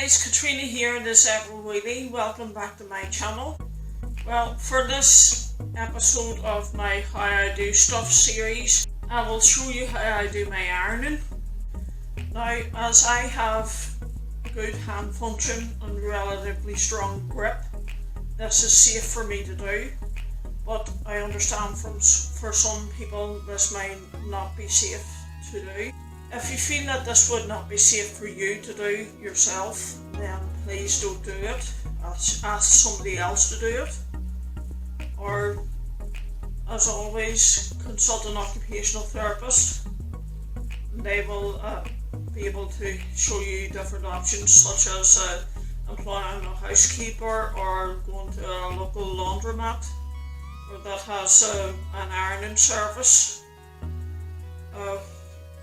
guys, Katrina here, this April Wheelie. Welcome back to my channel. Well, for this episode of my How I Do Stuff series, I will show you how I do my ironing. Now, as I have good hand function and relatively strong grip, this is safe for me to do, but I understand for some people this might not be safe to do. If you feel that this would not be safe for you to do yourself, then please don't do it. Ask somebody else to do it. Or, as always, consult an occupational therapist. They will be able to show you different options, such as employing a housekeeper or going to a local laundromat or that has an ironing service.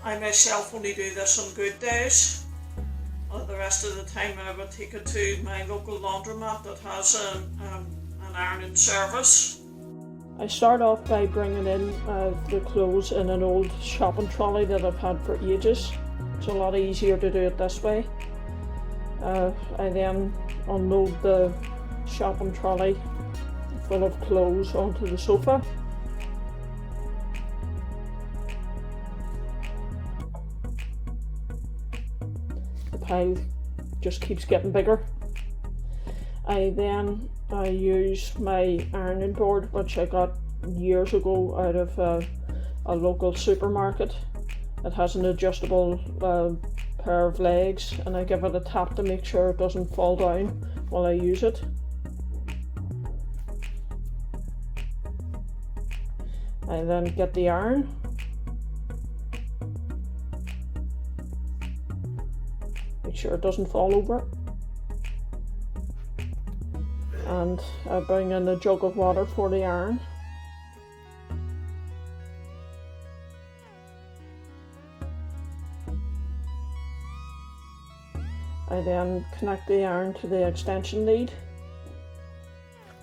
I myself only do this on good days. The rest of the time I would take it to my local laundromat that has an ironing service. I start off by bringing in the clothes in an old shopping trolley that I've had for ages. It's a lot easier to do it this way. I then unload the shopping trolley full of clothes onto the sofa. The pile just keeps getting bigger. I use my ironing board, which I got years ago out of a local supermarket. It has an adjustable pair of legs, and I give it a tap to make sure it doesn't fall down while I use it. I then get the iron. Make sure it doesn't fall over. And I bring in a jug of water for the iron. I then connect the iron to the extension lead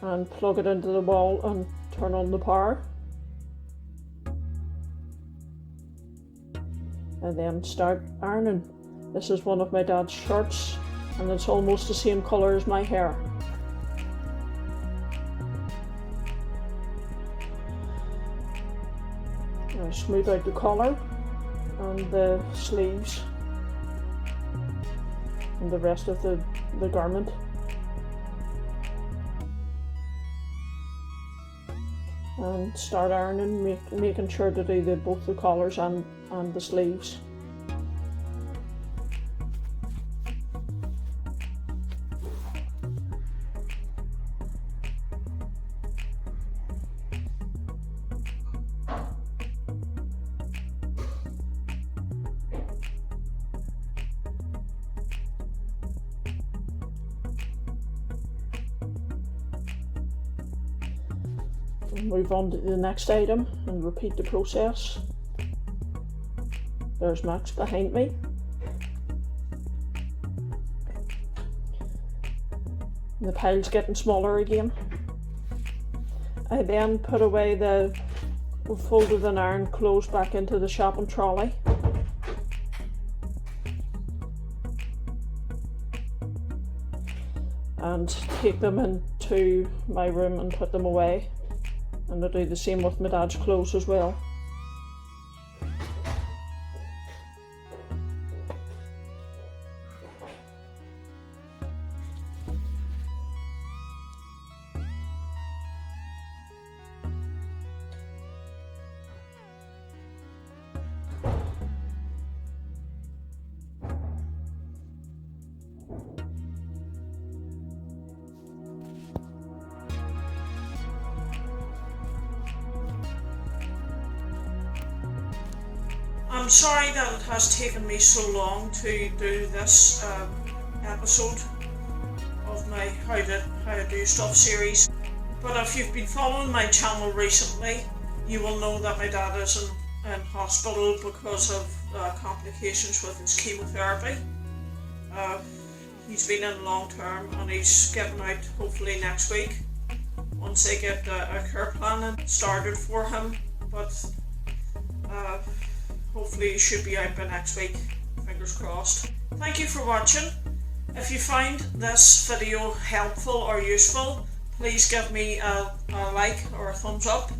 and plug it into the wall and turn on the power. I then start ironing. This is one of my dad's shirts and it's almost the same colour as my hair. I smooth out the collar and the sleeves and the rest of the garment. And start ironing, making sure to do both the collars and the sleeves. Move on to the next item and repeat the process. There's Max behind me. The pile's getting smaller again. I then put away the folded and ironed clothes back into the shopping trolley. And take them into my room and put them away. And I do the same with my dad's clothes as well. I'm sorry that it has taken me so long to do this episode of my How to Do Stuff series, but if you've been following my channel recently, you will know that my dad is in hospital because of complications with his chemotherapy. He's been in long term and he's getting out hopefully next week once they get a care plan started for him, but hopefully he should be out by next week, fingers crossed. Thank you for watching. If you find this video helpful or useful, please give me a like or a thumbs up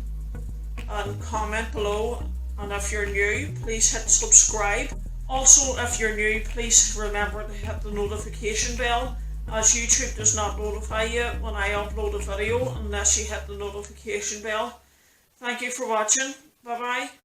and comment below, and if you're new, please hit subscribe. Also, if you're new, please remember to hit the notification bell, as YouTube does not notify you when I upload a video unless you hit the notification bell. Thank you for watching. Bye bye.